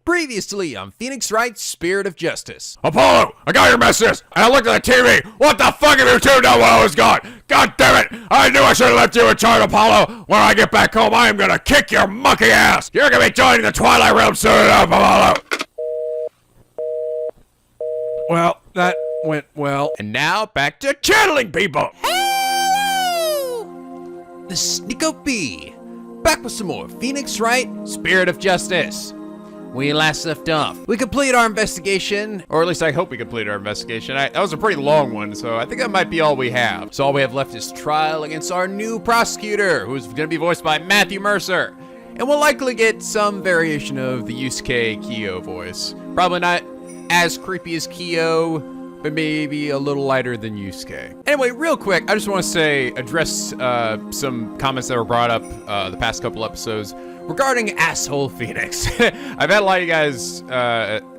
Previously on Phoenix Wright's Spirit of Justice. Apollo, I got your messages, and I looked at the TV. What the fuck have you two done while I was gone? God damn it! I knew I should have left you in charge, Apollo. When I get back home, I am gonna kick your monkey ass. You're gonna be joining the Twilight Realm soon enough, Apollo. Well, that went well. And now back to channeling people. Hello! This is NicoB, back with some more Phoenix Wright, Spirit of Justice. We last left off. We completed our investigation, or at least I hope we completed our investigation. That was a pretty long one, so I think that might be all we have. So all we have left is trial against our new prosecutor, who's going to be voiced by Matthew Mercer. And we'll likely get some variation of the Yusuke Kyo voice. Probably not as creepy as Kyo, but maybe a little lighter than Yusuke. Anyway, real quick, I just want to address some comments that were brought up the past couple episodes regarding asshole Phoenix. I've had a lot of you guys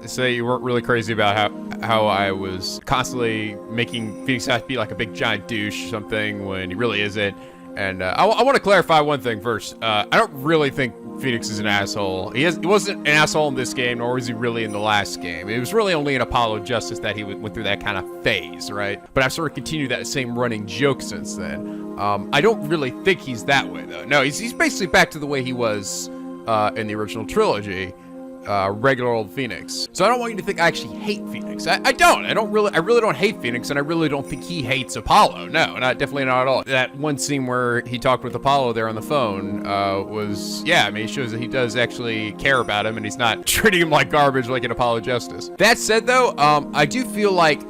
say you weren't really crazy about how I was constantly making Phoenix have to be like a big giant douche or something when he really isn't. And I want to clarify one thing first. I don't really think Phoenix is an asshole. He wasn't an asshole in this game, nor was he really in the last game. It was really only in Apollo Justice that he went through that kind of phase, right? But I've sort of continued that same running joke since then. I don't really think he's that way, though. No, he's basically back to the way he was in the original trilogy, regular old Phoenix. So I don't want you to think I actually hate Phoenix. I really don't hate Phoenix, and I really don't think he hates Apollo. No, definitely not at all. That one scene where he talked with Apollo there on the phone was, yeah, I mean, it shows that he does actually care about him, and he's not treating him like garbage like in Apollo Justice. That said, though, I do feel like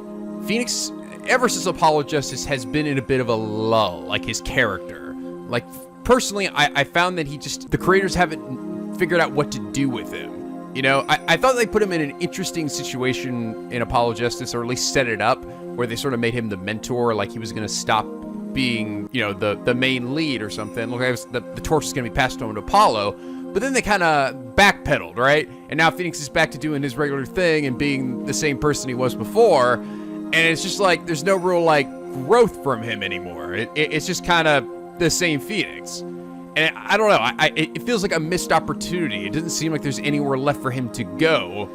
Phoenix, ever since Apollo Justice, has been in a bit of a lull, like his character. Like, personally, I found that the creators haven't figured out what to do with him. You know, I thought they put him in an interesting situation in Apollo Justice, or at least set it up, where they sort of made him the mentor, like he was going to stop being, you know, the main lead or something. Look, the torch is going to be passed on to Apollo, but then they kind of backpedaled, right? And now Phoenix is back to doing his regular thing and being the same person he was before, and it's just like, there's no real, like, growth from him anymore. It's just kind of the same Phoenix. And I don't know, it feels like a missed opportunity. It doesn't seem like there's anywhere left for him to go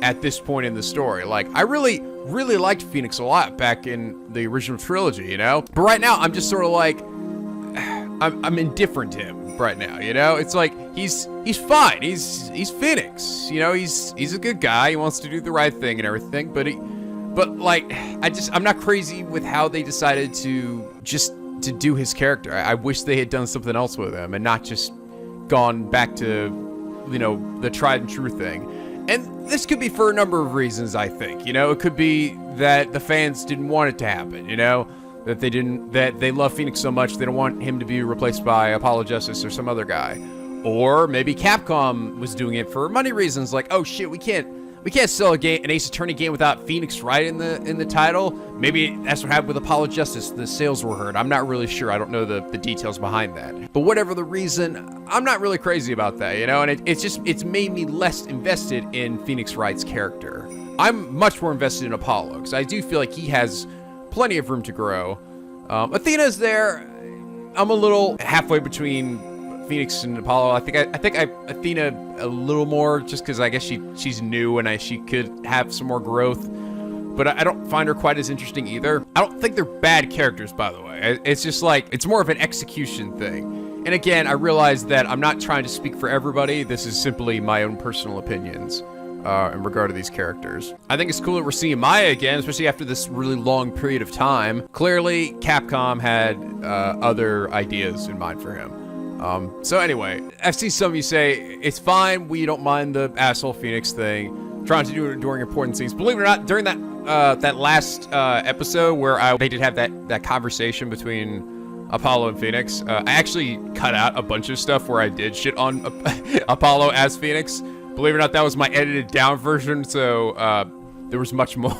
at this point in the story. Like, I really liked Phoenix a lot back in the original trilogy, you know? But right now, I'm just sort of like, I'm indifferent to him right now, you know? It's like, he's fine. He's Phoenix, you know? He's a good guy. He wants to do the right thing and everything, but like, I'm not crazy with how they decided to do his character. I wish they had done something else with him and not just gone back to, you know, the tried and true thing. And this could be for a number of reasons, I think. You know, it could be that the fans didn't want it to happen, you know, that they love Phoenix so much they don't want him to be replaced by Apollo Justice or some other guy. Or maybe Capcom was doing it for money reasons, like, oh shit, we can't sell an Ace Attorney game without Phoenix Wright in the title. Maybe that's what happened with Apollo Justice. The sales were hurt. I'm not really sure. I don't know the details behind that. But whatever the reason, I'm not really crazy about that, you know? And it's made me less invested in Phoenix Wright's character. I'm much more invested in Apollo, because I do feel like he has plenty of room to grow. Athena's there. I'm a little halfway between Phoenix and Apollo. I think Athena a little more, just because I guess she's new and she could have some more growth, but I don't find her quite as interesting either. I don't think they're bad characters, by the way. It's just like, it's more of an execution thing. And again, I realize that I'm not trying to speak for everybody. This is simply my own personal opinions in regard to these characters. I think it's cool that we're seeing Maya again, especially after this really long period of time. Clearly, Capcom had other ideas in mind for him. So anyway, I've seen some of you say, it's fine, we don't mind the asshole Phoenix thing, trying to do it during important scenes. Believe it or not, during that last episode where they did have that conversation between Apollo and Phoenix, I actually cut out a bunch of stuff where I did shit on Apollo as Phoenix. Believe it or not, that was my edited down version, so there was much more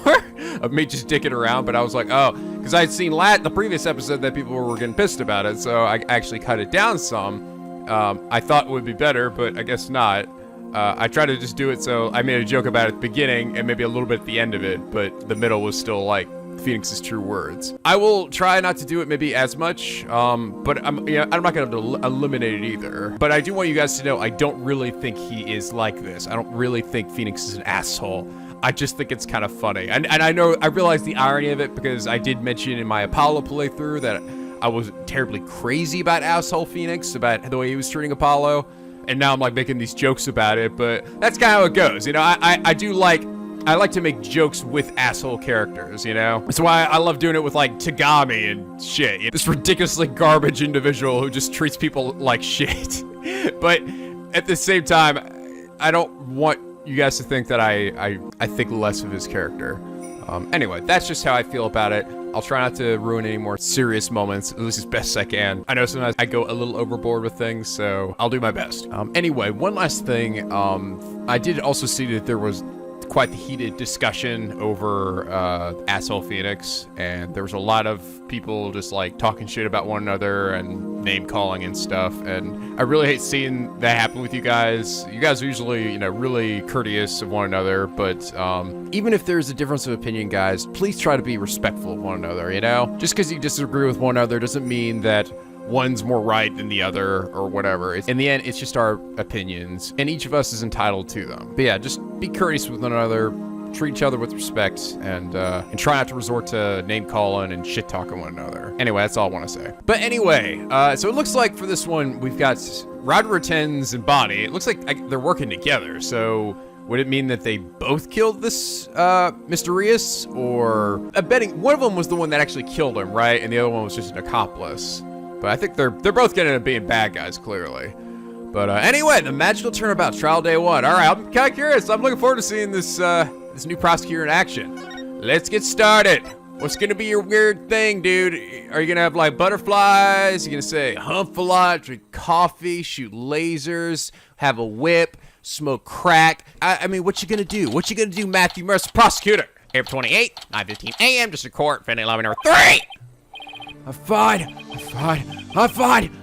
of me just dicking around, but I was like, oh, because I had seen the previous episode that people were getting pissed about it, so I actually cut it down some. I thought it would be better, but I guess not. I tried to just do it so I made a joke about it at the beginning and maybe a little bit at the end of it, but the middle was still like Phoenix's true words. I will try not to do it maybe as much, but I'm not gonna eliminate it either. But I do want you guys to know I don't really think he is like this. I don't really think Phoenix is an asshole. I just think it's kind of funny. And I realize the irony of it because I did mention in my Apollo playthrough that I was terribly crazy about asshole Phoenix, about the way he was treating Apollo. And now I'm like making these jokes about it, but that's kind of how it goes. You know, I like to make jokes with asshole characters, you know? That's why I love doing it with like Tagami and shit. This ridiculously garbage individual who just treats people like shit. But at the same time, I don't want you guys to think that I think less of his character. Anyway, that's just how I feel about it. I'll try not to ruin any more serious moments, at least as best as I can. I know sometimes I go a little overboard with things, so I'll do my best. Anyway, one last thing. I did also see that there was quite the heated discussion over asshole Phoenix, and there was a lot of people just like talking shit about one another and name calling and stuff, and I really hate seeing that happen with you guys. You guys are usually, you know, really courteous of one another, but even if there's a difference of opinion, guys, please try to be respectful of one another, you know? Just because you disagree with one another doesn't mean that one's more right than the other or whatever. In the end, it's just our opinions, and each of us is entitled to them. But yeah, just be courteous with one another, treat each other with respect, and try not to resort to name calling and shit talking one another. Anyway, that's all I want to say. But anyway, so it looks like for this one, we've got Rodrigo and Bonnie. It looks like they're working together, so would it mean that they both killed this Mr. Rios? Or I'm betting one of them was the one that actually killed him, right? And the other one was just an accomplice. But I think they're both gonna end up being bad guys, clearly. But anyway, the magical turnabout, trial day 1. All right, I'm kind of curious. I'm looking forward to seeing this this new prosecutor in action. Let's get started. What's gonna be your weird thing, dude? Are you gonna have like butterflies? You gonna say hump a lot, drink coffee, shoot lasers, have a whip, smoke crack? I mean, what you gonna do? What you gonna do, Matthew Mercer, prosecutor? April 28, 9:15 a.m. District Court, Fenton Lobby number 3. I'm fine,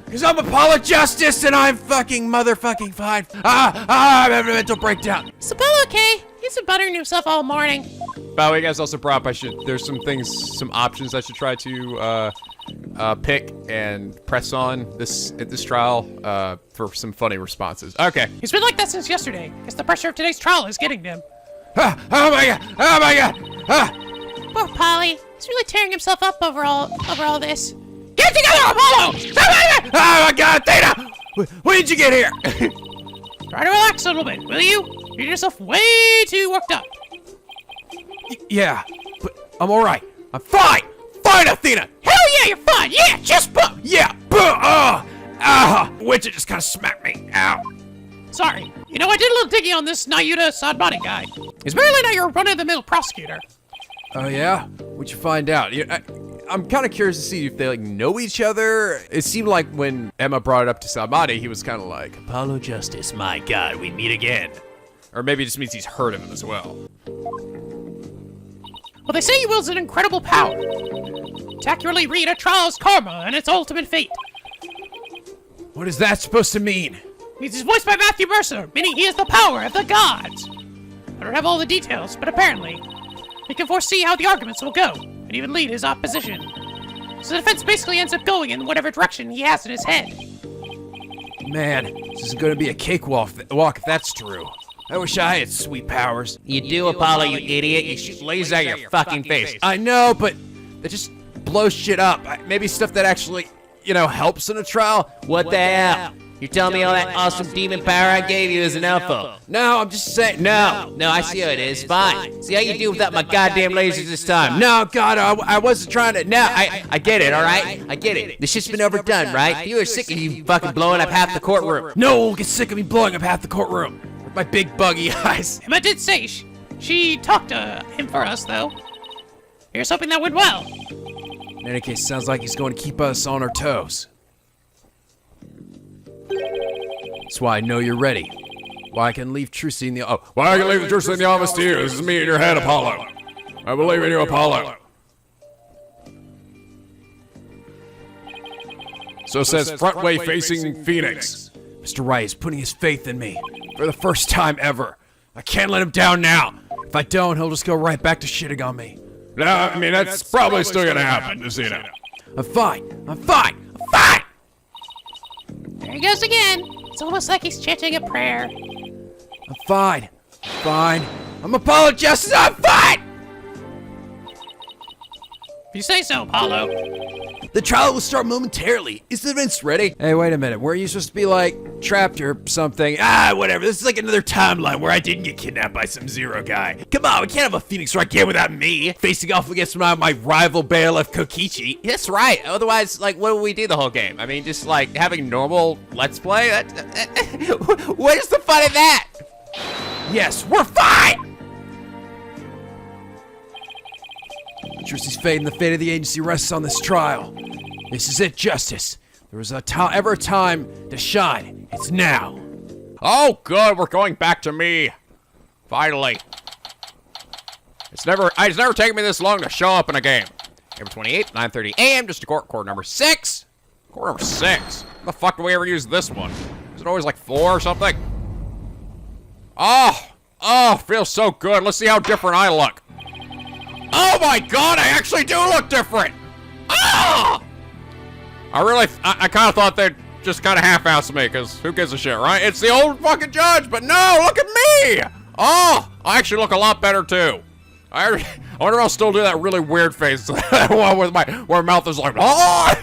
because I'm Apollo Justice and I'm fucking motherfucking fine. I'm having a mental breakdown. Is Apollo okay? He's been buttering himself all morning. By the way, you guys also brought up, there's some options I should try to pick and press on at this trial for some funny responses. Okay. He's been like that since yesterday. Guess the pressure of today's trial is getting to him. Oh my god. Poor Polly. He's really tearing himself up over all this. Get together, Apollo! Oh my god, Athena! When did you get here? Try to relax a little bit, will you? You're getting yourself way too worked up. Yeah, but I'm alright. I'm fine! Fine, Athena! Hell yeah, you're fine! Yeah, just boom! Yeah, boom! Widget just kind of smacked me. Ow. Sorry. You know, I did a little digging on this Nahyuta Sahdmadhi guy. He's barely not your run-of-the-mill prosecutor. Oh yeah? What'd you find out? I'm kind of curious to see if they like know each other. It seemed like when Emma brought it up to Sahdmadhi, he was kind of like, Apollo Justice, my god, we meet again. Or maybe it just means he's heard of him as well. Well, they say he wields an incredible power to accurately read a trial's karma and its ultimate fate. What is that supposed to mean? It means he's voiced by Matthew Mercer, meaning he has the power of the gods. I don't have all the details, but apparently he can foresee how the arguments will go, and even lead his opposition. So the defense basically ends up going in whatever direction he has in his head. Man, this is gonna be a cakewalk if that's true. I wish I had sweet powers. You do, Apollo, you idiot. You shoot lasers out your fucking face. I know, but that just blows shit up. Maybe stuff that actually, helps in a trial. What the hell? You're telling me all that awesome demon power I gave you is an alpha? No, I'm just saying. No, I see how it is. Fine. See how you do without my goddamn lasers this time. No, God, I wasn't trying to. No, I get it, all right? I get it. This shit's been overdone, right? You are sick of you fucking blowing up half the courtroom. No one will get sick of me blowing up half the courtroom. With my big buggy eyes. Emma did say she talked to him for us, though. Here's hoping that went well. In any case, sounds like he's going to keep us on our toes. That's why I know you're ready. Why I can leave Trucy in the Why I can leave the truth in the office to you. This is me in your head, Apollo. I believe in you, Apollo. So says front way facing Phoenix. Mr. Wright is putting his faith in me for the first time ever. I can't let him down now. If I don't, he'll just go right back to shitting on me. No, I mean, that's probably still gonna happen, just so you know. I'm fine. I'm fine. I'm fine. There he goes again. It's almost like he's chanting a prayer. I'm fine. I'm fine. I'm Apollo Justice. I'm fine. If you say so, Apollo. The trial will start momentarily. Is the events ready? Hey, wait a minute. Weren't you supposed to be, like, trapped or something? Ah, whatever. This is like another timeline where I didn't get kidnapped by some Zero guy. Come on, we can't have a Phoenix Wright game without me. Facing off against my rival bailiff Kokichi. That's right. Otherwise, like, what would we do the whole game? I mean, just like having normal Let's Play? What is the fun of that? Yes, we're fine! Trucy's fate and the fate of the agency rests on this trial. This is it, Justice. There was ever a time to shine. It's now. Oh, good, we're going back to me. Finally. It's never taken me this long to show up in a game. April 28th, 9:30 a.m. Just to court number 6. Court number 6. When the fuck do we ever use this one? Is it always like 4 or something? Oh, feels so good. Let's see how different I look. Oh my god, I actually do look different! Ah! I kind of thought they'd just kind of half-ass me, because who gives a shit, right? It's the old fucking judge, but no, look at me! Oh, I actually look a lot better, too. I wonder if I'll still do that really weird face, that one with where my mouth is like, oh!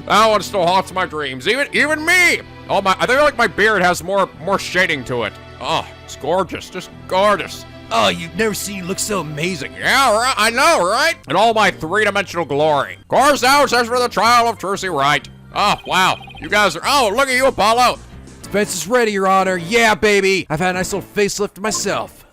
That one still haunts my dreams, even me! Oh my, I think like my beard has more shading to it. Oh, it's gorgeous, just gorgeous. Oh, you've never seen you look so amazing. Yeah, right, I know, right? In all my three-dimensional glory. Course now says for the trial of Trucy Wright. Oh, wow. You guys are, oh, look at you, Apollo. Defense is ready, Your Honor. Yeah, baby. I've had a nice little facelift myself.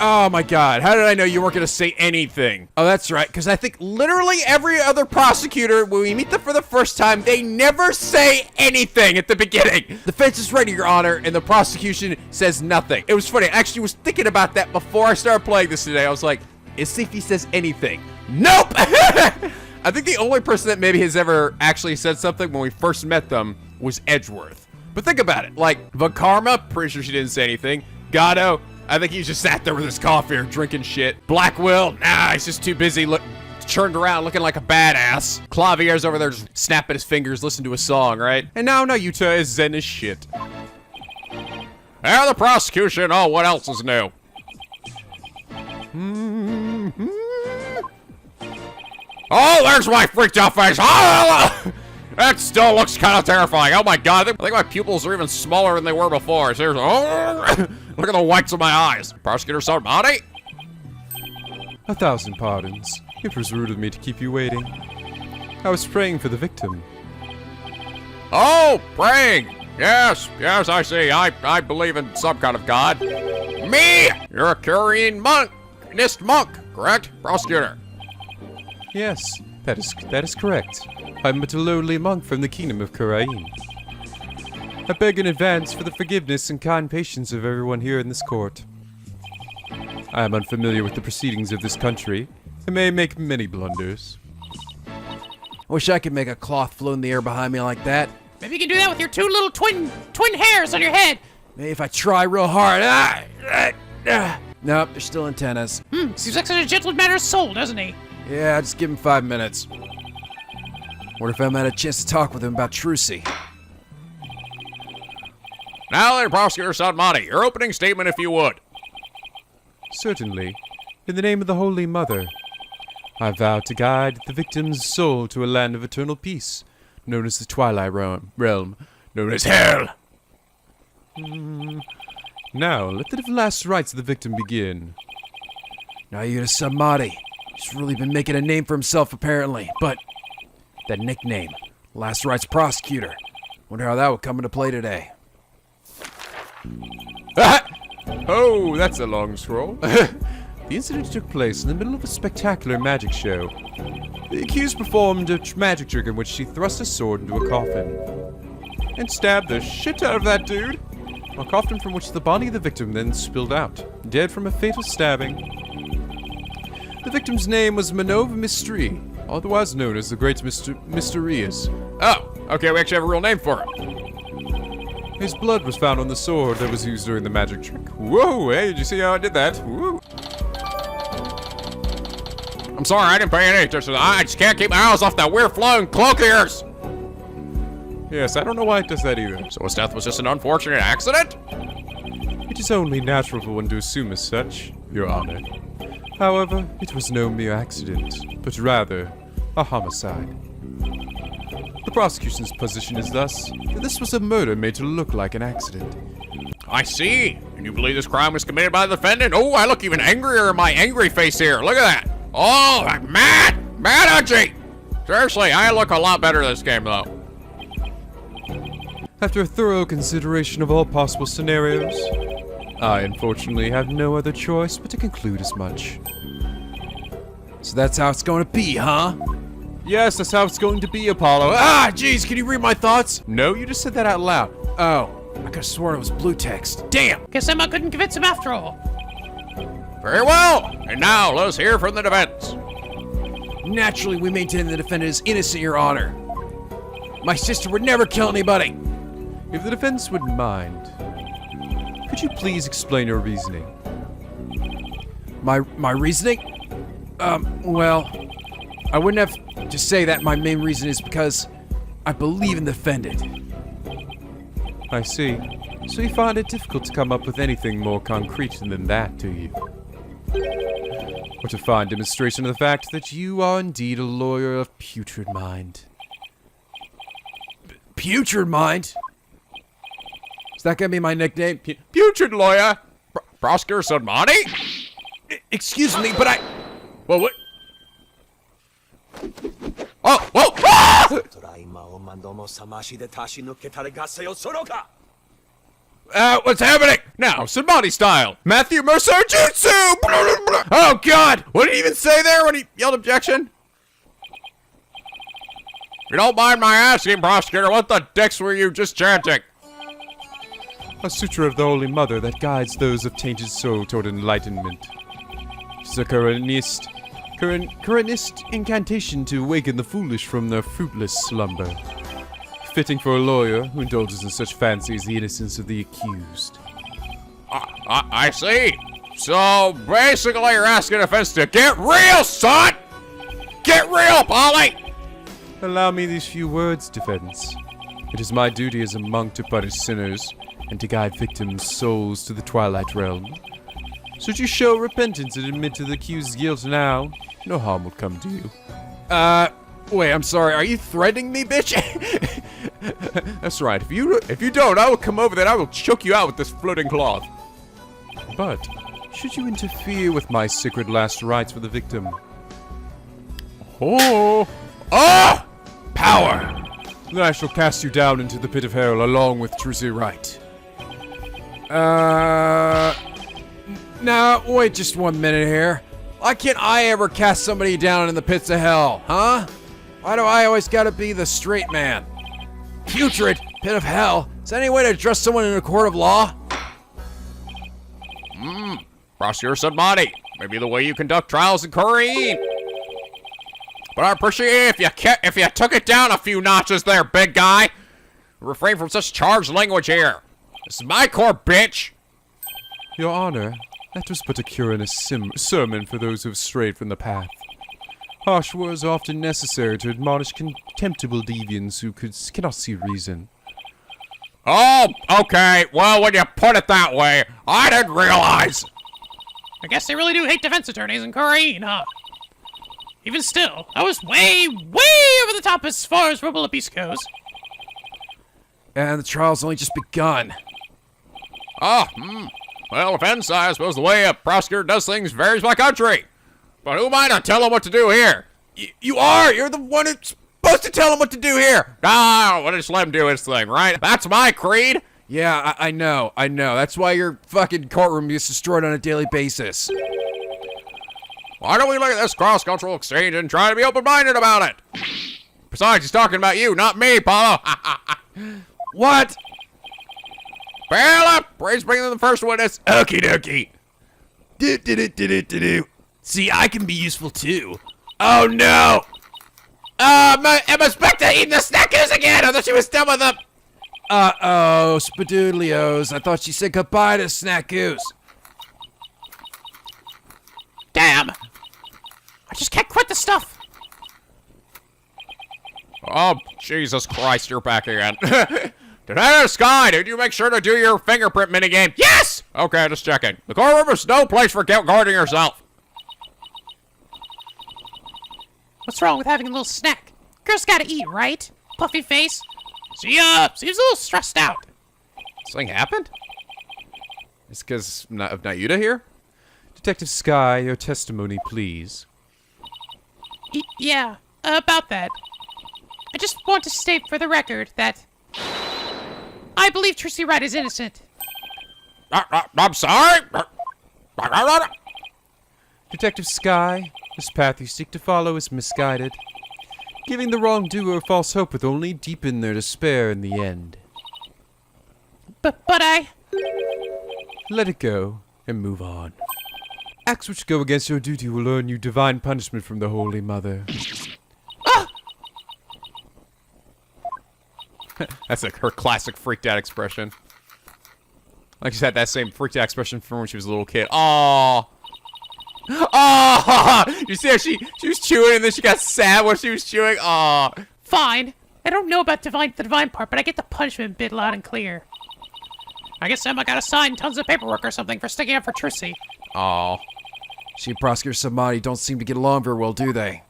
Oh my god, how did I know you weren't gonna say anything? Oh, that's right, because I think literally every other prosecutor, when we meet them for the first time, they never say anything at the beginning. Defense is ready, Your Honor, and the prosecution says nothing. It was funny, I actually was thinking about that before I started playing this today. I was like, let's see if he says anything. Nope! I think the only person that maybe has ever actually said something when we first met them was Edgeworth. But think about it, like, Vakarma, pretty sure she didn't say anything. Gatto, I think he just sat there with his coffee or drinking shit. Black Will, nah, he's just too busy turned around looking like a badass. Clavier's over there just snapping his fingers, listening to a song, right? And now Nahyuta is zen as shit. And the prosecution, oh, what else is new? Oh, there's my freaked out face. Oh, that still looks kind of terrifying. Oh my god, I think my pupils are even smaller than they were before. Seriously. Oh, look at the whites of my eyes. Prosecutor Sahdmadhi? 1,000 pardons. It was rude of me to keep you waiting. I was praying for the victim. Oh, praying. Yes, I see. I believe in some kind of god. Me! You're a Khura'in monk. Correct? Prosecutor. Yes, that is correct. I'm but a lowly monk from the kingdom of Khura'in. I beg in advance for the forgiveness and kind patience of everyone here in this court. I am unfamiliar with the proceedings of this country, and may make many blunders. I wish I could make a cloth float in the air behind me like that. Maybe you can do that with your two little twin hairs on your head. Maybe if I try real hard. Nope, they're still antennas. Seems like such a gentleman matter of soul, doesn't he? Yeah, just give him 5 minutes. What if I had a chance to talk with him about Trucy? Now then, Prosecutor Sahdmadhi, your opening statement if you would. Certainly. In the name of the Holy Mother, I vow to guide the victim's soul to a land of eternal peace, known as the Twilight Realm, known as Hell. Now, let the last rites of the victim begin. Nahyuta Sahdmadhi. He's really been making a name for himself, apparently. But that nickname, Last Rites Prosecutor. Wonder how that would come into play today. Oh, that's a long scroll. The incident took place in the middle of a spectacular magic show. The accused performed a magic trick in which she thrust a sword into a coffin and stabbed the shit out of that dude. A coffin from which the body of the victim then spilled out, dead from a fatal stabbing. The victim's name was Manova Mystery, otherwise known as the Great Mysterious. Oh, okay, we actually have a real name for him. His blood was found on the sword that was used during the magic trick. Whoa, hey, did you see how I did that? Whoa. I'm sorry, I didn't pay any attention. I just can't keep my eyes off that weird flowing cloak of yours. Yes, I don't know why it does that either. So his death was just an unfortunate accident? It is only natural for one to assume as such, Your Honor. However, it was no mere accident, but rather a homicide. The prosecution's position is thus that this was a murder made to look like an accident. I see. And you believe this crime was committed by the defendant? Oh, I look even angrier in my angry face here. Look at that. Oh, I'm mad. Mad, Archie. Seriously, I look a lot better this game, though. After a thorough consideration of all possible scenarios, I unfortunately have no other choice but to conclude as much. So that's how it's going to be, huh? Yes, that's how it's going to be, Apollo. Ah, jeez, can you read my thoughts? No, you just said that out loud. Oh, I could have sworn it was blue text. Damn! Guess Emma couldn't convince him after all. Very well. And now let's hear from the defense. Naturally, we maintain the defendant is innocent, Your Honor. My sister would never kill anybody. If the defense wouldn't mind, could you please explain your reasoning? My reasoning? Well, I wouldn't have to say that my main reason is because I believe in the defendant. I see. So you find it difficult to come up with anything more concrete than that, do you? What a fine demonstration of the fact that you are indeed a lawyer of putrid mind. Putrid mind? Is that gonna be my nickname? Putrid lawyer. Prosecutor Sahdmadhi? Excuse me, but I... Well, what? Oh, whoa! Ah! What's happening? Now, Sahdmadhi style. Matthew Mercer Jutsu! Oh, God! What did he even say there when he yelled objection? If you don't mind my asking, prosecutor, what the dicks were you just chanting? A sutra of the Holy Mother that guides those of tainted soul toward enlightenment. It is a Khura'inist incantation to awaken the foolish from their fruitless slumber. Fitting for a lawyer who indulges in such fancy as the innocence of the accused. I see. So, basically you're asking the defense to get real, son! Get real, Polly! Allow me these few words, defense. It is my duty as a monk to punish sinners and to guide victims' souls to the Twilight Realm. Should you show repentance and admit to the accused's guilt now, no harm will come to you. Wait, I'm sorry, are you threatening me, bitch? That's right. If you don't, I will come over there and I will choke you out with this floating cloth. But, should you interfere with my sacred last rites for the victim? Oh! Power! Then I shall cast you down into the pit of hell along with Wright. Now, wait just 1 minute here. Why can't I ever cast somebody down in the pits of hell, huh? Why do I always gotta be the straight man? Putrid, pit of hell. Is there any way to address someone in a court of law? Prosecutor Sahdmadhi. Maybe the way you conduct trials in Khura'in. But I appreciate it if you took it down a few notches there, big guy. Refrain from such charged language here. This is my court, bitch. Your Honor, that was but a Khura'inist sermon for those who have strayed from the path. Harsh words are often necessary to admonish contemptible deviants who cannot see reason. Oh, okay. Well, when you put it that way, I didn't realize. I guess they really do hate defense attorneys in Khura'in, huh? Even still, that was way over the top as far as verbal abuse goes. And the trial's only just begun. Well, offense, I suppose the way a prosecutor does things varies by country. But who am I to tell him what to do here? You are! You're the one who's supposed to tell him what to do here! Ah, we'll just let him do his thing, right? That's my creed. Yeah, I know. That's why your fucking courtroom gets destroyed on a daily basis. Why don't we look at this cross-cultural exchange and try to be open-minded about it? Besides, he's talking about you, not me, Paulo. What? Bailiff, please bring in the first witness. Okie dokie. Do. See, I can be useful too. Oh no! Emma Spector eating the Snickers again! I thought she was done with them! Uh-oh, Spadoodlios. I thought she said goodbye to Snackoos. Damn! I just can't quit this stuff! Oh, Jesus Christ, you're back again. Detective Sky, did you make sure to do your fingerprint minigame? Yes! Okay, just checking. The courtroom is no place for guarding yourself. What's wrong with having a little snack? Girls gotta eat, right? Puffy face. Seems a little stressed out. Something happened? It's because of Nahyuta here? Detective Sky, your testimony, please. Yeah, about that. I just want to state for the record that I believe Tracy Wright is innocent. I'm sorry. Detective Sky, this path you seek to follow is misguided. Giving the wrongdoer false hope will only deepen their despair in the end. But I... Let it go and move on. Acts which go against your duty will earn you divine punishment from the Holy Mother. That's like her classic freaked out expression. Like she's had that same freaked out expression from when she was a little kid. Aww. Oh, you see how she was chewing and then she got sad when she was chewing? Aw. Fine. I don't know about the divine part, but I get the punishment bit loud and clear. I guess Emma gotta sign tons of paperwork or something for sticking up for Trissy. Aw. She and Prosecutor Sahdmadhi don't seem to get along very well, do they?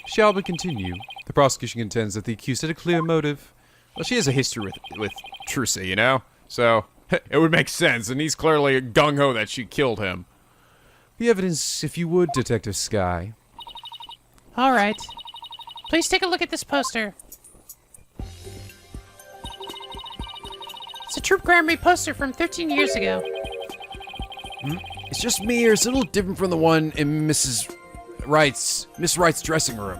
Shall we continue? The prosecution contends that the accused had a clear motive. Well, she has a history with Trissy, you know? So, it would make sense, and he's clearly gung-ho that she killed him. The evidence, if you would, Detective Sky. Alright. Please take a look at this poster. It's a Troop Grand Prix poster from 13 years ago. It's just me, or is it a little different from the one in Miss Wright's dressing room?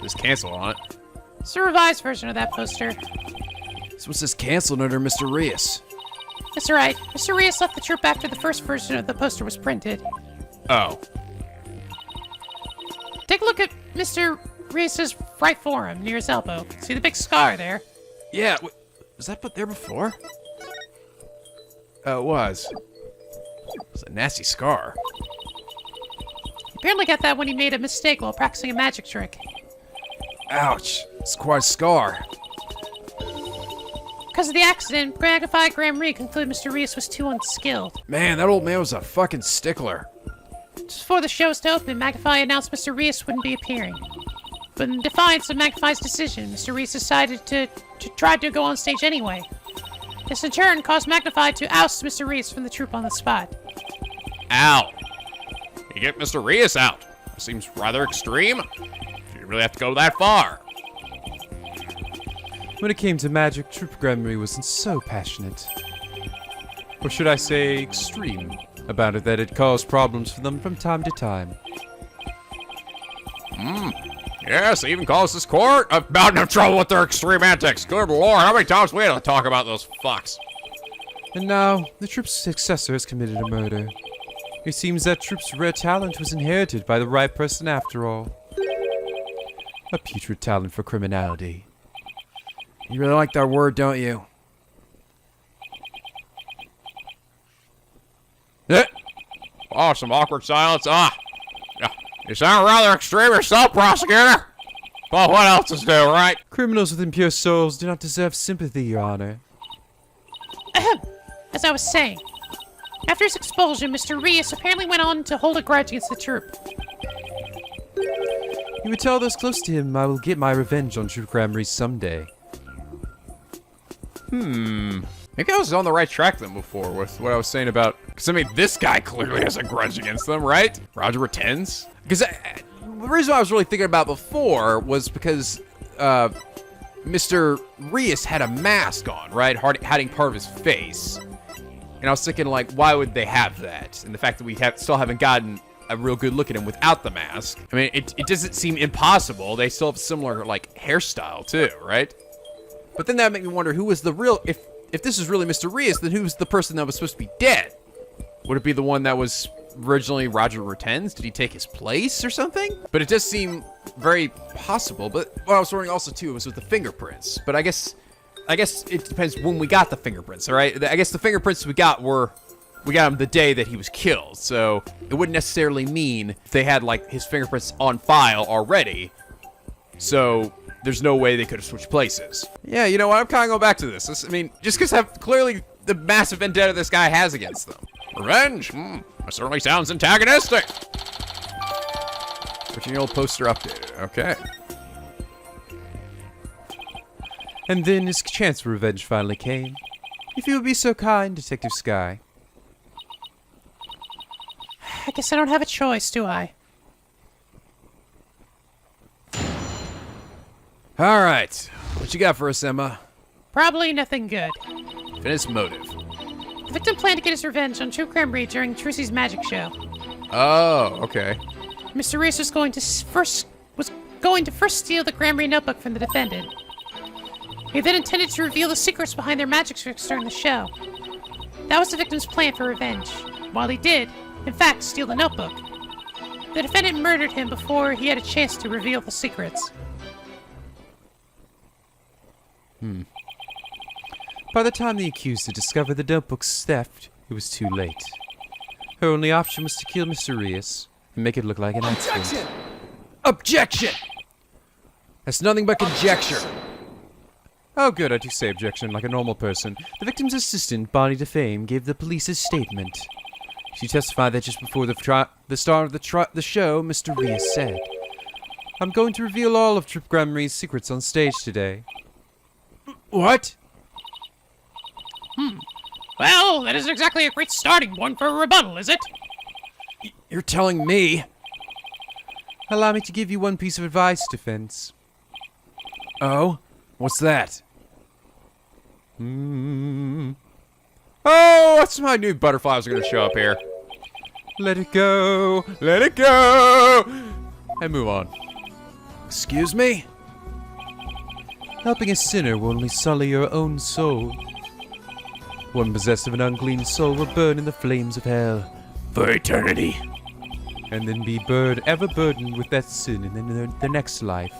Just cancel on it. It's a revised version of that poster. This one says canceled under Mr. Rios. That's right. Mr. Rios left the troop after the first version of the poster was printed. Oh. Take a look at Mr. Rios' right forearm near his elbow. See the big scar there? Yeah, was that put there before? Oh, it was. It's a nasty scar. He apparently got that when he made a mistake while practicing a magic trick. Ouch, it's quite a scar. Because of the accident, Magnified Grand Prix concluded Mr. Rios was too unskilled. Man, that old man was a fucking stickler. Just before the show was to open, Magnify announced Mr. Rios wouldn't be appearing. But in defiance of Magnify's decision, Mr. Rios decided to try to go on stage anyway. This in turn caused Magnify to oust Mr. Rios from the troupe on the spot. Ow. You get Mr. Rios out. That seems rather extreme. You really have to go that far. When it came to magic, Troop Grand Prix wasn't so passionate. Or should I say, extreme, about it that it caused problems for them from time to time. Yes, even caused this court a mountain of trouble with their extreme antics. Good lord, how many times we had to talk about those fucks? And now, the troop's successor has committed a murder. It seems that troop's rare talent was inherited by the right person after all. A putrid talent for criminality. You really like that word, don't you? Oh, some awkward silence. Yeah, you sound rather extreme yourself, prosecutor. But what else is new, right? Criminals with impure souls do not deserve sympathy, Your Honor. Ahem. As I was saying, after his expulsion, Mr. Rios apparently went on to hold a grudge against the troupe. You would tell those close to him I will get my revenge on Troop Grand Prix someday. Maybe I was on the right track then before with what I was saying about... Because, I mean, this guy clearly has a grudge against them, right? Roger Ritens? Because the reason I was really thinking about before was because Mr. Rios had a mask on, right? Hiding part of his face. And I was thinking, like, why would they have that? And the fact that we still haven't gotten a real good look at him without the mask. I mean, it doesn't seem impossible. They still have a similar, like, hairstyle, too, right? But then that made me wonder who was the real... If this is really Mr. Rios, then who's the person that was supposed to be dead? Would it be the one that was originally Roger Ruten's? Did he take his place or something? But it does seem very possible. But what I was wondering also too was with the fingerprints. But I guess it depends when we got the fingerprints, all right? I guess the fingerprints we got them the day that he was killed. So it wouldn't necessarily mean they had like his fingerprints on file already. So there's no way they could have switched places. Yeah, you know what? I'm kind of going back to this. I mean, just because I've clearly the massive vendetta this guy has against them. Revenge? That certainly sounds antagonistic. 13-year-old poster updated. Okay. And then his chance for revenge finally came. If you would be so kind, Detective Sky. I guess I don't have a choice, do I? All right. What you got for us, Emma? Probably nothing good. Finish motive. The victim planned to get his revenge on True Crime Reed during Trucy's magic show. Oh, okay. Mr. Reese was going to first steal the Graham Reed notebook from the defendant. He then intended to reveal the secrets behind their magic tricks during the show. That was the victim's plan for revenge. While he did, in fact, steal the notebook, the defendant murdered him before he had a chance to reveal the secrets. By the time the accused had discovered the notebook's theft, it was too late. Her only option was to kill Mr. Reus and make it look like an accident. Objection! That's nothing but conjecture. Oh good, I do say objection like a normal person. The victim's assistant, Bonnie DeFame, gave the police a statement. She testified that just before the start of the show, Mr. Reus said, "I'm going to reveal all of Trip Grammary's secrets on stage today." What? Well, that isn't exactly a great starting point for a rebuttal, is it? You're telling me? Allow me to give you one piece of advice, defense. Oh? What's that? Hmm. Oh, that's my new butterflies are going to show up here. Let it go. Let it go. And move on. Excuse me? Helping a sinner will only sully your own soul. One possessed of an unclean soul will burn in the flames of hell For eternity. and then be ever burdened with that sin in the next life.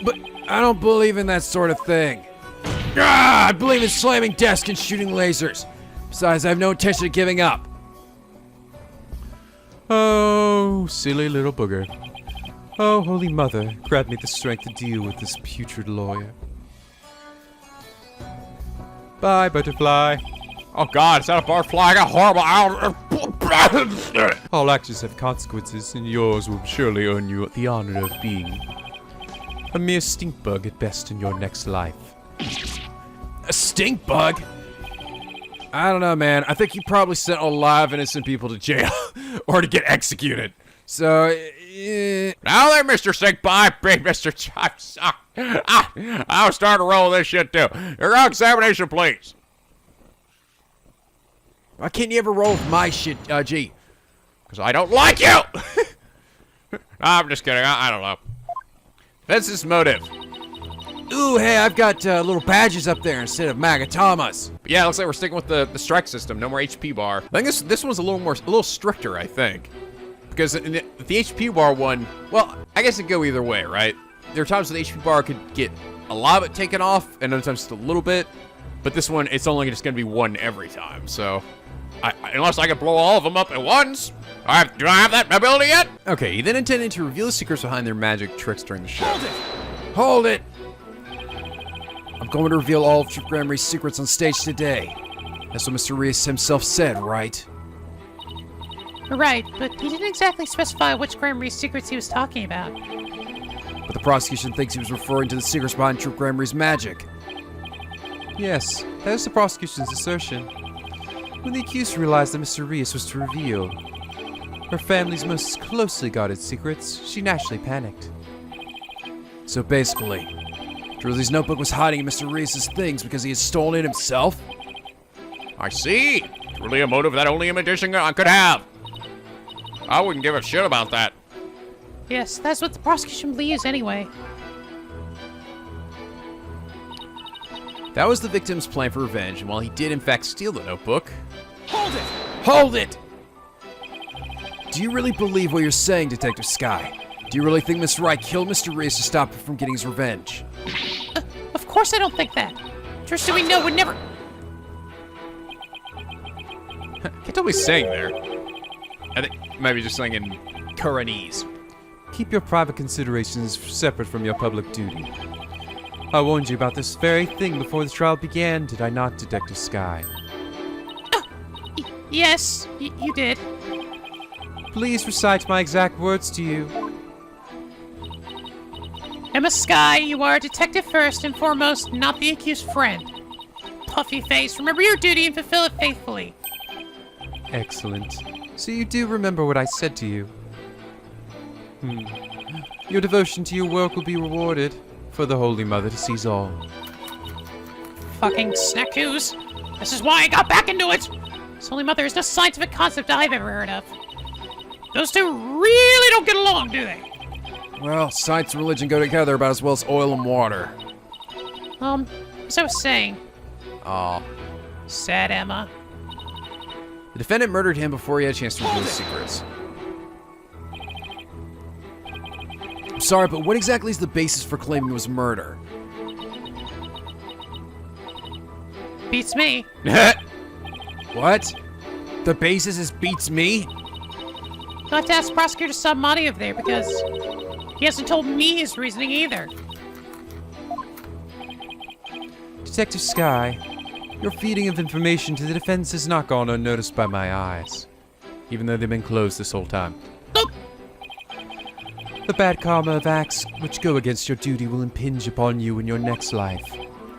But I don't believe in that sort of thing. I believe in slamming desks and shooting lasers. Besides, I have no intention of giving up. Oh, silly little booger. Oh, Holy Mother, grant me the strength to deal with this putrid lawyer. Bye, butterfly. Oh God, is that a barfly? I got horrible. All actions have consequences, and yours will surely earn you the honor of being a mere stink bug at best in your next life. A stink bug? I don't know, man. I think you probably sent a lot of innocent people to jail or to get executed. So, Now there, Mr. Sick Pie, big Mr. Chops. I'll start to roll this shit too. Your examination, please. why can't you ever roll with my shit, G? Because I don't like you. No, I'm just kidding. I don't know. That's his motive. Ooh, hey, I've got little badges up there instead of Magatamas. But yeah, it looks like we're sticking with the strike system. No more HP bar. I think this one's a little stricter, I think. Because in the HP bar one, well, I guess it'd go either way, right? There are times when the HP bar could get a lot of it taken off, and other times just a little bit. But this one, it's only just going to be one every time, so... Unless I can blow all of them up at once. Do I have that ability yet? Okay, he then intended to reveal the secrets behind their magic tricks during the show. Hold it! I'm going to reveal all of Trip Grammary's secrets on stage today. That's what Mr. Reus himself said, right? Right, but he didn't exactly specify which Graham Reed's secrets he was talking about. But the prosecution thinks he was referring to the secrets behind Trip Grammary's magic. Yes, that is the prosecution's assertion. When the accused realized that Mr. Reus was to reveal her family's most closely guarded secrets, she naturally panicked. So basically, Drewley's notebook was hiding in Mr. Reus's things because he had stolen it himself? I see. It's really a motive that only a magician could have. I wouldn't give a shit about that. Yes, that's what the prosecution believes anyway. That was the victim's plan for revenge, and while he did in fact steal the notebook... Hold it! Hold it! Do you really believe what you're saying, Detective Sky? Do you really think Miss Wright killed Mr. Reese to stop him from getting his revenge? Of course I don't think that. Tristan we know would never... Can't tell what he's saying there. I think maybe just saying in Khura'inese. Keep your private considerations separate from your public duty. I warned you about this very thing before the trial began, did I not, Detective Sky? Yes, you did. Please recite my exact words to you. Emma Sky, you are a detective first and foremost, not the accused friend. Puffy face, remember your duty and fulfill it faithfully. Excellent. So you do remember what I said to you? Your devotion to your work will be rewarded, for the Holy Mother to seize all. Fucking snackoos. This is why I got back into it! This Holy Mother is no scientific concept I've ever heard of. Those two really don't get along, do they? Well, science and religion go together about as well as oil and water. As I was saying. Aw. Sad Emma. The defendant murdered him before he had a chance to reveal his secrets. I'm sorry, but what exactly is the basis for claiming it was murder? Beats me. What? The basis is beats me? You'll have to ask Prosecutor Sahdmadhi over there because he hasn't told me his reasoning either. Detective Sky, your feeding of information to the defense has not gone unnoticed by my eyes, even though they've been closed this whole time. Oh. The bad karma of acts which go against your duty will impinge upon you in your next life.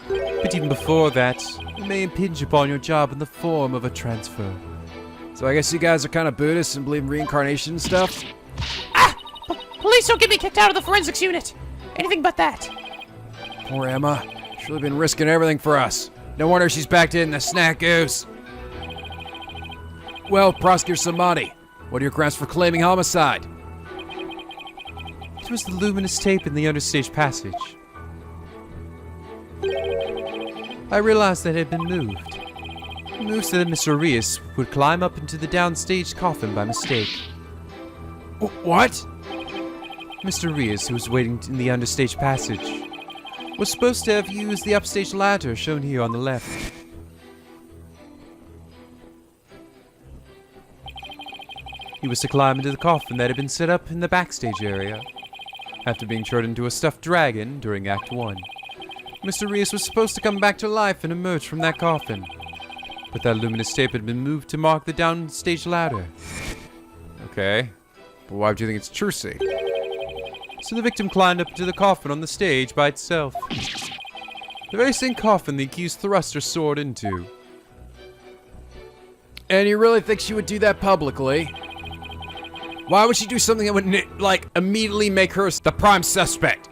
But even before that, it may impinge upon your job in the form of a transfer. So I guess you guys are kind of Buddhists and believe in reincarnation and stuff? Police don't get me kicked out of the forensics unit. Anything but that. Poor Emma. She's really been risking everything for us. No wonder she's backed in the snack goose. Well, Prosecutor Sahdmadhi, what are your grounds for claiming homicide? It was the luminous tape in the understage passage. I realized that it had been moved. Moved so that Mr. Reese would climb up into the downstage coffin by mistake. What? Mr. Reese, who was waiting in the understage passage, was supposed to have used the upstage ladder shown here on the left. He was to climb into the coffin that had been set up in the backstage area. After being turned into a stuffed dragon during Act 1, Mr. Reese was supposed to come back to life and emerge from that coffin. But that luminous tape had been moved to mark the downstage ladder. Okay. But why would you think it's Trucy? So the victim climbed up into the coffin on the stage by itself. The very same coffin the accused thrust her sword into. And you really think she would do that publicly? Why would she do something that would, like, immediately make her the prime suspect?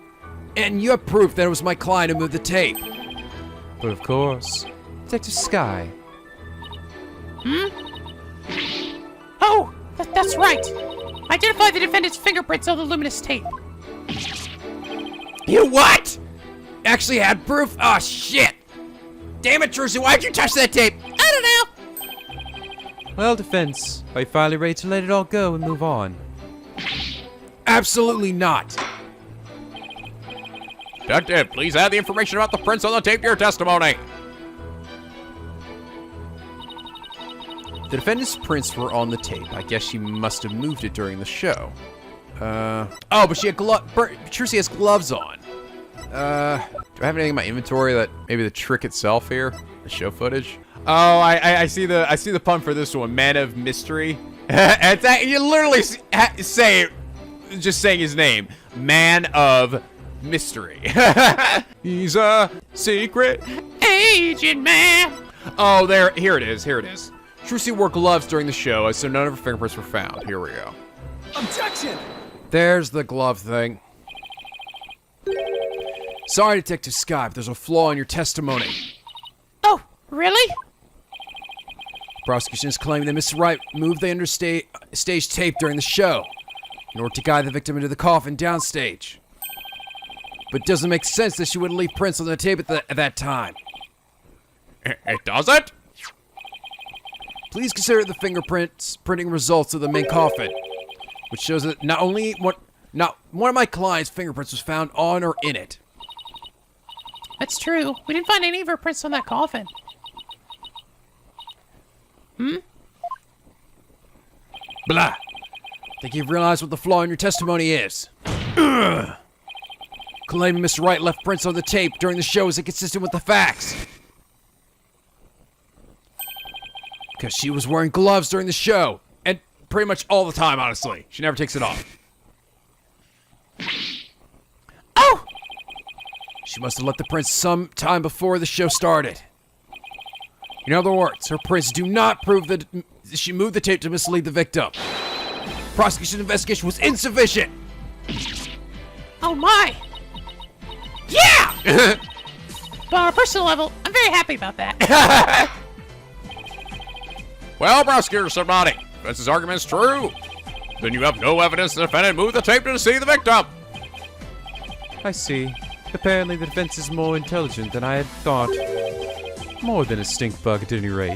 And you have proof that it was my client who moved the tape. But of course, Detective Sky. Oh, that's right. Identify the defendant's fingerprints on the luminous tape. You what? Actually had proof? Oh, shit. Damn it, Trucy, why'd you touch that tape? I don't know. Well, defense, are you finally ready to let it all go and move on? Absolutely not. Detective, please add the information about the prints on the tape to your testimony. The defendant's prints were on the tape. I guess she must have moved it during the show. Oh, but she had Trucy has gloves on. Do I have anything in my inventory that maybe the trick itself here? The show footage? Oh, I see the pun for this one. Man of Mystery. You literally say it, just saying his name. Man of Mystery. He's a secret Agent man. Oh, here it is. Trucy wore gloves during the show, so none of her fingerprints were found. Here we go. Objection! There's the glove thing. Sorry, Detective Sky, but there's a flaw in your testimony. Oh, really? Prosecution is claiming that Miss Wright moved the understage tape during the show in order to guide the victim into the coffin downstage. But it doesn't make sense that she would leave prints on the tape at that time. It doesn't? Please consider the printing results of the main coffin. which shows that not one of my client's fingerprints was found on or in it. That's true. We didn't find any of her prints on that coffin. Blah. Think you've realized what the flaw in your testimony is. Ugh. Claiming Mr. Wright left prints on the tape during the show is inconsistent with the facts. Because she was wearing gloves during the show. And pretty much all the time, honestly. She never takes it off. Oh! She must have left the prints some time before the show started. In other words, her prints do not prove that she moved the tape to mislead the victim. Prosecution investigation was insufficient. Oh my! Yeah! But on a personal level, I'm very happy about that. Well, Prosecutor Sahdmadhi, if this argument is true, then you have no evidence the defendant moved the tape to deceive the victim. I see. Apparently the defense is more intelligent than I had thought. More than a stink bug at any rate.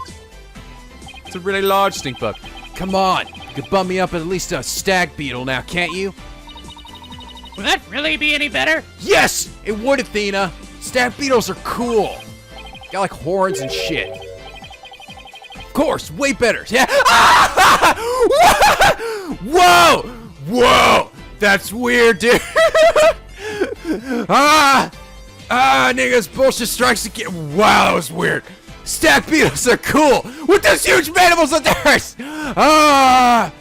It's a really large stink bug. Come on, you could bum me up at least a stag beetle now, can't you? Would that really be any better? Yes, it would, Athena. Stag beetles are cool. Got like horns and shit. Of course, way better. Yeah. Whoa! Whoa! That's weird, dude. Niggas, bullshit strikes again. Wow, that was weird. Stag beetles are cool with those huge mandibles of theirs. My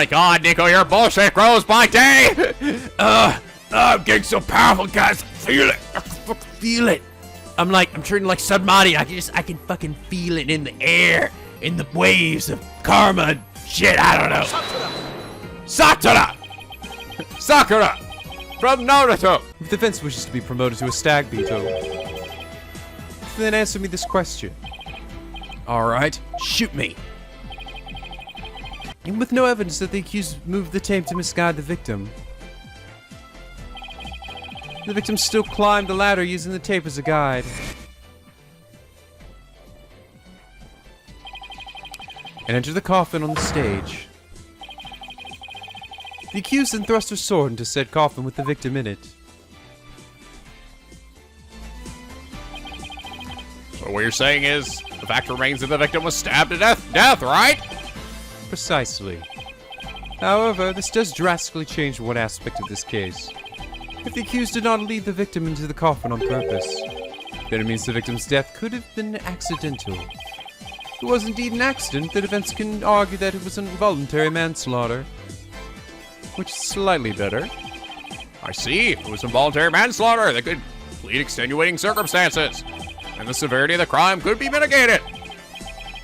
God, Nico, your bullshit grows by day. I'm getting so powerful, guys. Feel it. I can fucking feel it. I'm treating like Sahdmadhi. I can fucking feel it in the air, in the waves of karma and shit. I don't know. Sakura. From Naruto. If the defense wishes to be promoted to a stag beetle, then answer me this question. All right, shoot me. And with no evidence that the accused moved the tape to misguide the victim, the victim still climbed the ladder using the tape as a guide. And entered the coffin on the stage. The accused then thrust her sword into said coffin with the victim in it. So what you're saying is, the fact remains that the victim was stabbed to death, right? Precisely. However, this does drastically change one aspect of this case. If the accused did not lead the victim into the coffin on purpose, then it means the victim's death could have been accidental. If it was indeed an accident, the defense can argue that it was an involuntary manslaughter, which is slightly better. I see. It was involuntary manslaughter that could plead extenuating circumstances, and the severity of the crime could be mitigated.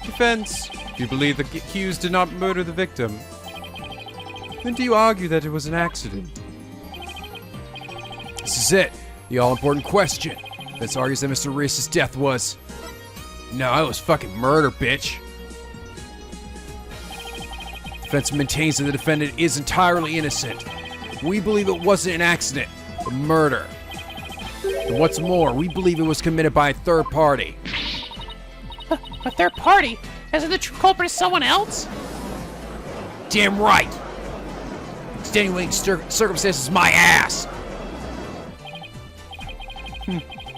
Defense, if you believe the accused did not murder the victim, then do you argue that it was an accident? This is it. The all-important question. This argues that Mr. Reese's death was... No, it was fucking murder, bitch. Defense maintains that the defendant is entirely innocent. We believe it wasn't an accident, but murder. And what's more, we believe it was committed by a third party. A third party? Isn't the true culprit someone else? Damn right. Extenuating circumstances, my ass.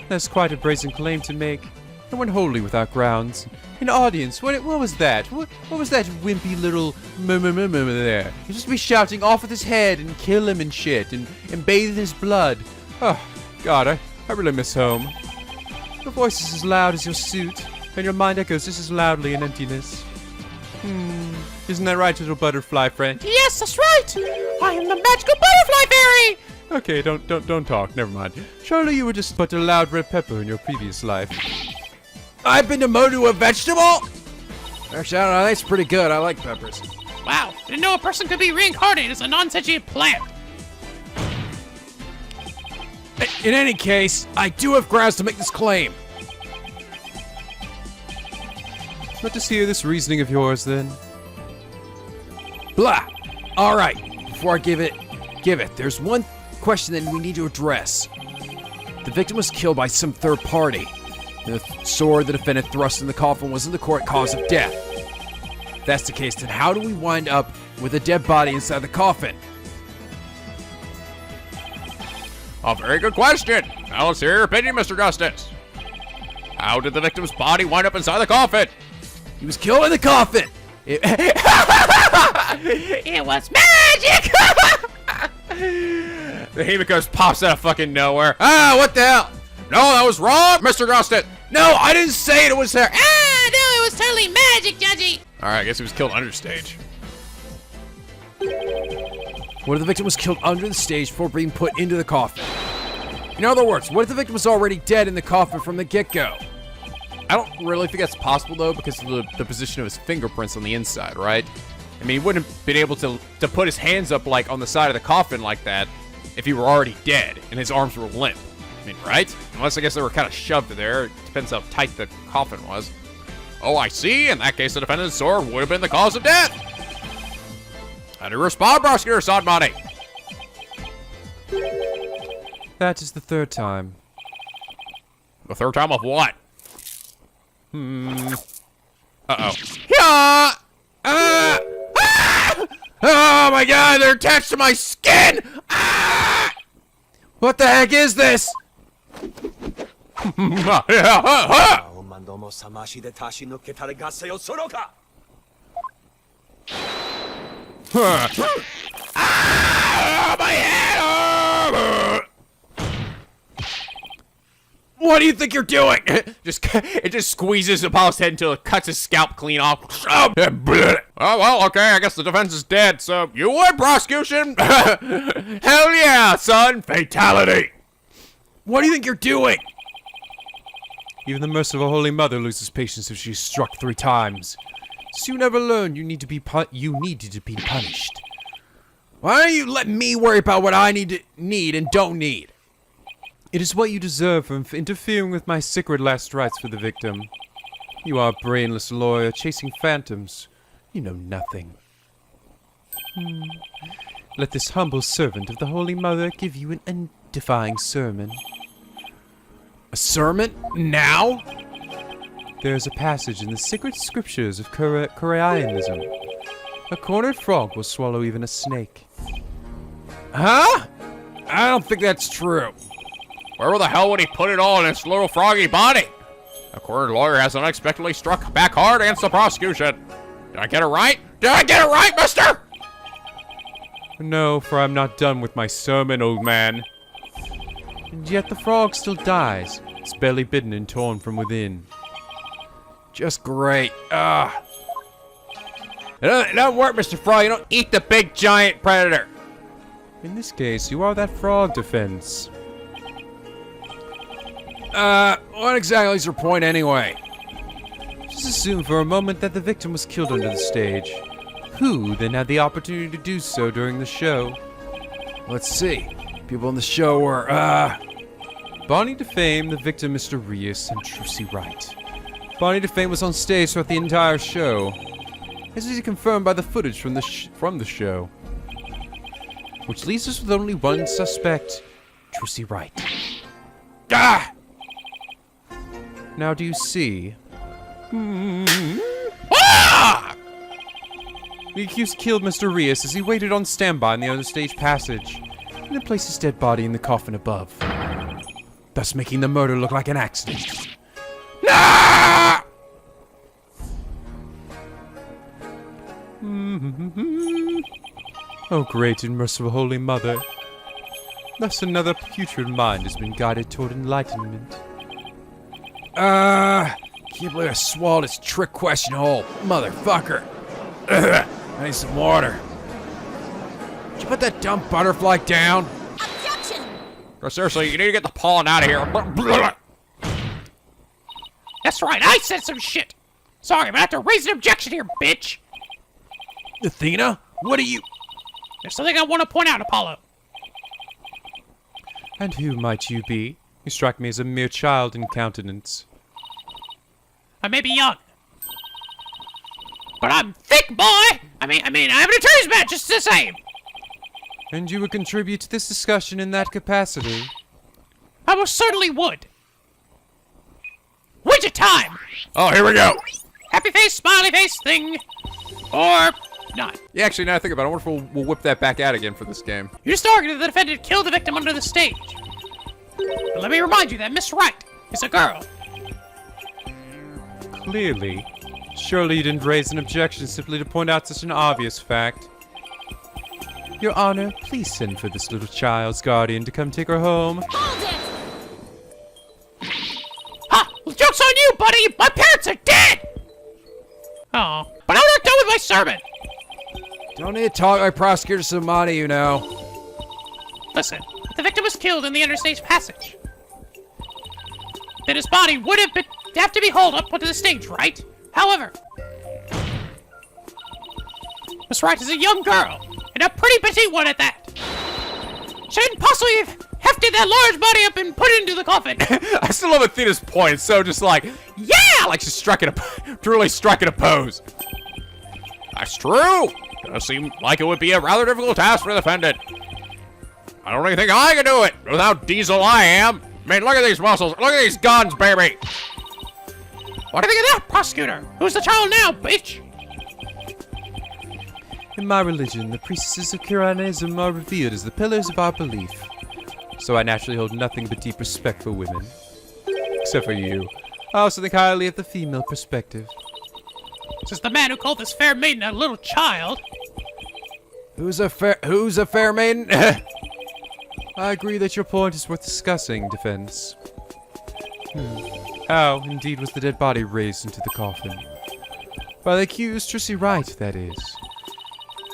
That's quite a brazen claim to make, and one wholly without grounds. An audience, what was that? What was that wimpy little there? He'd just be shouting off with his head and kill him and shit and bathe in his blood. Oh, God, I really miss home. Your voice is as loud as your suit, and your mind echoes just as loudly in emptiness. Isn't that right, little butterfly friend? Yes, that's right! I am the magical butterfly fairy! Okay, don't talk, never mind. Surely you were just but a loud red pepper in your previous life. I've been demoted to a vegetable? Actually, I don't know, that's pretty good. I like peppers. Wow, didn't know a person could be reincarnated as a non-sentient plant. In any case, I do have grounds to make this claim. Let us hear this reasoning of yours, then. Blah. All right. Before I give it, there's one question that we need to address. The victim was killed by some third party. The sword the defendant thrust in the coffin wasn't the correct cause of death. If that's the case, then how do we wind up with a dead body inside the coffin? A very good question. Now let's hear your opinion, Mr. Justice. How did the victim's body wind up inside the coffin? He was killed in the coffin! It was magic! The Himiko pops out of fucking nowhere. Ah, what the hell? No, that was wrong, Mr. Justice. No, I didn't say it was her. No, it was totally magic, Judgy! Alright, I guess he was killed understage. What if the victim was killed under the stage before being put into the coffin? In other words, what if the victim was already dead in the coffin from the get-go? I don't really think that's possible, though, because of the position of his fingerprints on the inside, right? I mean, he wouldn't have been able to put his hands up, like, on the side of the coffin like that if he were already dead and his arms were limp. I mean, right? Unless, I guess, they were kind of shoved there. It depends how tight the coffin was. Oh, I see. In that case, the defendant's sword would have been the cause of death. How do you respond, Prosecutor Sahdmadhi? That is the third time. The third time of what? Uh-oh. Yeah! Oh my god, they're attached to my skin! Ah! What the heck is this? Ah, my head! What do you think you're doing? It just squeezes Apollo's head until it cuts his scalp clean off. Oh, well, okay, I guess the defense is dead, so you win, prosecution! Hell yeah, son! Fatality! What do you think you're doing? Even the merciful Holy Mother loses patience if she's struck 3 times. So you never learned you needed to be punished. Why don't you let me worry about what I need and don't need? It is what you deserve for interfering with my sacred last rites for the victim. You are a brainless lawyer chasing phantoms. You know nothing. Let this humble servant of the Holy Mother give you an edifying sermon. A sermon? Now? There is a passage in the sacred scriptures of Khura'inism. A cornered frog will swallow even a snake. Huh? I don't think that's true. Where the hell would he put it all in his little froggy body? A cornered lawyer has unexpectedly struck back hard against the prosecution. Did I get it right? Did I get it right, mister? No, for I'm not done with my sermon, old man. And yet the frog still dies, its belly bitten and torn from within. Just great. It don't work, Mr. Frog. You don't eat the big giant predator. In this case, you are that frog defense. What exactly is your point anyway? Just assume for a moment that the victim was killed under the stage. Who then had the opportunity to do so during the show? Let's see. People in the show were, Bonnie DeFame, the victim Mr. Rios, and Trucy Wright. Bonnie DeFame was on stage throughout the entire show, as is confirmed by the footage from the show. Which leaves us with only one suspect, Trucy Wright. Ah! Now do you see? Ah! The accused killed Mr. Rios as he waited on standby in the understage passage, and then placed his dead body in the coffin above, thus making the murder look like an accident. Ah! Oh, great and merciful Holy Mother. Thus another putrid mind has been guided toward enlightenment. Can't believe I swallowed this trick question whole. Motherfucker. Ugh, I need some water. Did you put that dumb butterfly down? Objection! Seriously, you need to get the pollen out of here. That's right, I said some shit! Sorry, I'm gonna have to raise an objection here, bitch! Athena? What are you... There's something I want to point out, Apollo. And who might you be? You strike me as a mere child in countenance. I may be young, but I'm thick, boy! I mean, I have an attorney's badge just the same! And you would contribute to this discussion in that capacity? I most certainly would. Widget time! Oh, here we go. Happy face, smiley face thing. Or not. Yeah, actually, now I think about it, I wonder if we'll whip that back out again for this game. You just argued that the defendant killed the victim under the stage. But let me remind you that Miss Wright is a girl. Clearly. Surely you didn't raise an objection simply to point out such an obvious fact. Your Honor, please send for this little child's guardian to come take her home. Ha! Well, joke's on you, buddy! My parents are dead! Oh, but I'm not done with my sermon! Don't need to talk like Prosecutor Sahdmadhi, you know. Listen, if the victim was killed in the interstage passage, then his body would have to be hauled up onto the stage, right? However, Miss Wright is a young girl, and a pretty petite one at that. She didn't possibly have hefted that large body up and put it into the coffin. I still love Athena's point, so just like, yeah! Like she's truly striking a pose. That's true. Does seem like it would be a rather difficult task for the defendant. I don't even think I can do it without diesel I am. I mean, look at these muscles. Look at these guns, baby. What do you think of that, prosecutor? Who's the child now, bitch? In my religion, the priestesses of Khura'in are revered as the pillars of our belief. So I naturally hold nothing but deep respect for women. Except for you. I also think highly of the female perspective. Says the man who called this fair maiden a little child. Who's a fair maiden? I agree that your point is worth discussing, defense. How, indeed, was the dead body raised into the coffin? By the accused, Trissy Wright, that is.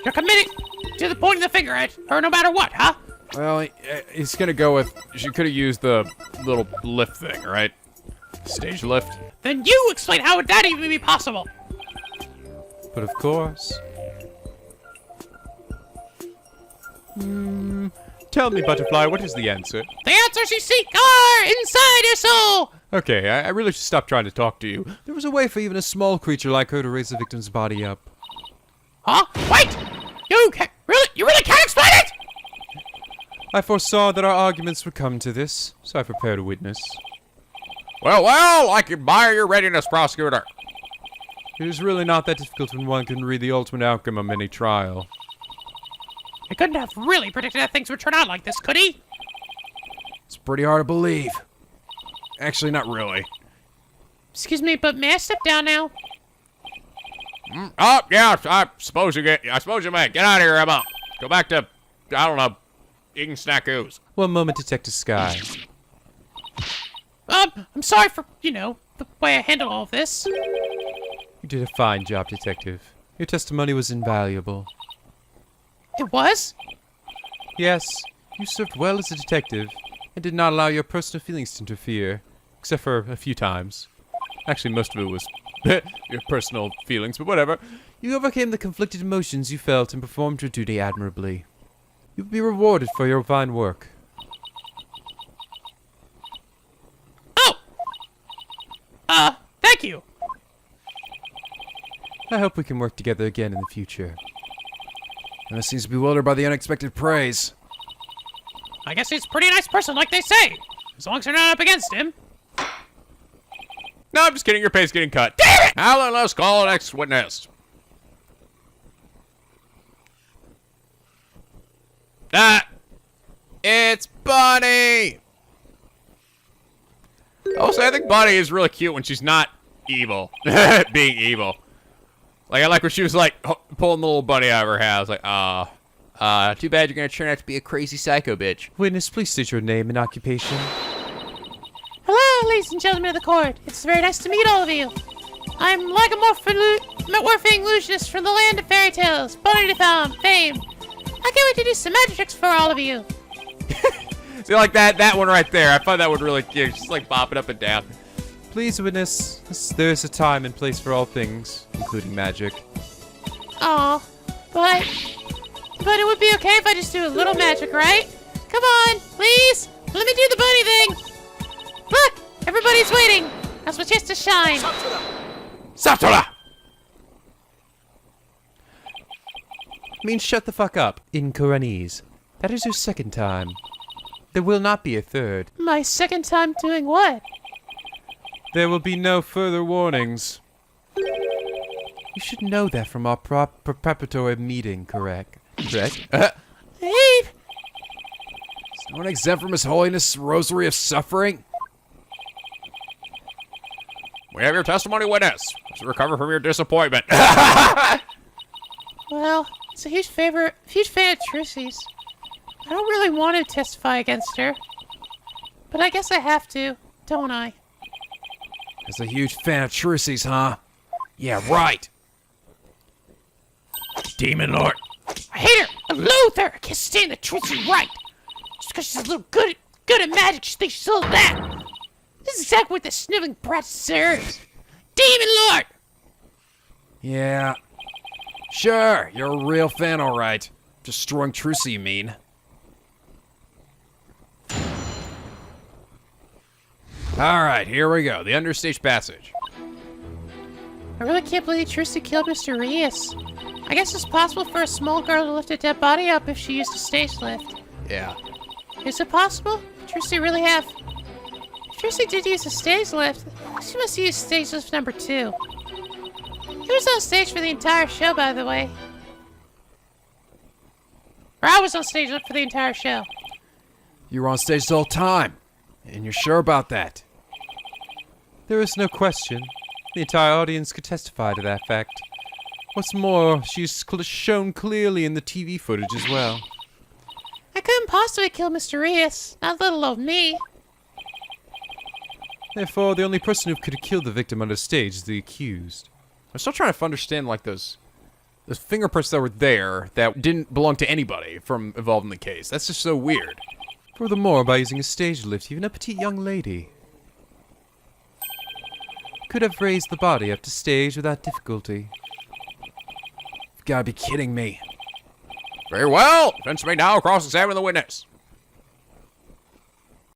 You're committing to the pointing the finger at her no matter what, huh? Well, he's gonna go with, she could have used the little lift thing, right? Stage lift. Then you explain how would that even be possible? But of course. Tell me, Butterfly, what is the answer? The answers you seek are inside your soul! Okay, I really should stop trying to talk to you. There was a way for even a small creature like her to raise the victim's body up. Huh? Wait! You really can't explain it?! I foresaw that our arguments would come to this, so I prepared a witness. Well, I admire your readiness, prosecutor. It is really not that difficult when one can read the ultimate outcome of any trial. He couldn't have really predicted that things would turn out like this, could he? It's pretty hard to believe. Actually, not really. Excuse me, but may I step down now? Oh, yeah, I suppose you may. Get out of here, Emma. Go back to, I don't know, eating snackoos. One moment, Detective Sky. I'm sorry for, the way I handle all of this. You did a fine job, Detective. Your testimony was invaluable. It was? Yes, you served well as a detective, and did not allow your personal feelings to interfere, except for a few times. Actually, most of it was your personal feelings, but whatever. You overcame the conflicted emotions you felt and performed your duty admirably. You will be rewarded for your fine work. Oh! Thank you! I hope we can work together again in the future. Emma seems bewildered by the unexpected praise. I guess he's a pretty nice person, like they say. As long as you're not up against him. No, I'm just kidding. Your pay's getting cut. Damn it! Alan, let's call the next witness. It's Bunny! Also, I think Bunny is really cute when she's not evil. Being evil. Like, I like when she was, like, pulling the little bunny out of her house. Like, Too bad you're gonna turn out to be a crazy psycho bitch. Witness, please state your name and occupation. Hello, ladies and gentlemen of the court. It's very nice to meet all of you. I'm metamorphing illusionist from the land of fairy tales, Bunny to fame. I can't wait to do some magic tricks for all of you. see, like that one right there. I find that one really cute. Just, like, bopping up and down. Please, witness, there's a time and place for all things, including magic. Aw, but it would be okay if I just do a little magic, right? Come on, please. Let me do the bunny thing. Look, everybody's waiting. That's my chance to shine. Saptola! Means shut the fuck up, in Khura'inese. That is your second time. There will not be a third. My second time doing what? There will be no further warnings. You should know that from our preparatory meeting, correct? Correct? Hey, Is no one exempt from His Holiness' rosary of suffering? We have your testimony, witness. To recover from your disappointment. well, it's a huge fan of Trissie's. I don't really want to testify against her. But I guess I have to, don't I? As a huge fan of Trissie's, huh? Yeah, right. Demon Lord. I hate her! I loathe her! I can't stand the Trissie Wright! Just because she's a little good at magic, she thinks she's all that! This is exactly what the sniveling brat deserves! Demon Lord! Yeah. Sure, you're a real fan, alright. Destroying Trissie, you mean. Alright, here we go. The understage passage. I really can't believe Trissie killed Mr. Rias. I guess it's possible for a small girl to lift a dead body up if she used a stage lift. Yeah. Is it possible? Trissie really have... If Trissie did use a stage lift, she must use stage lift number 2. He was on stage for the entire show, by the way. Or I was on stage for the entire show. You were on stage the whole time. And you're sure about that? There is no question. The entire audience could testify to that fact. What's more, she's shown clearly in the TV footage as well. I couldn't possibly kill Mr. Rias, not little old me. Therefore, the only person who could have killed the victim on the stage is the accused. I'm still trying to understand, like, those fingerprints that were there that didn't belong to anybody from involved in the case. That's just so weird. Furthermore, by using a stage lift, even a petite young lady could have raised the body up to stage without difficulty. You've gotta be kidding me. Very well. Defense may now cross-examine the witness.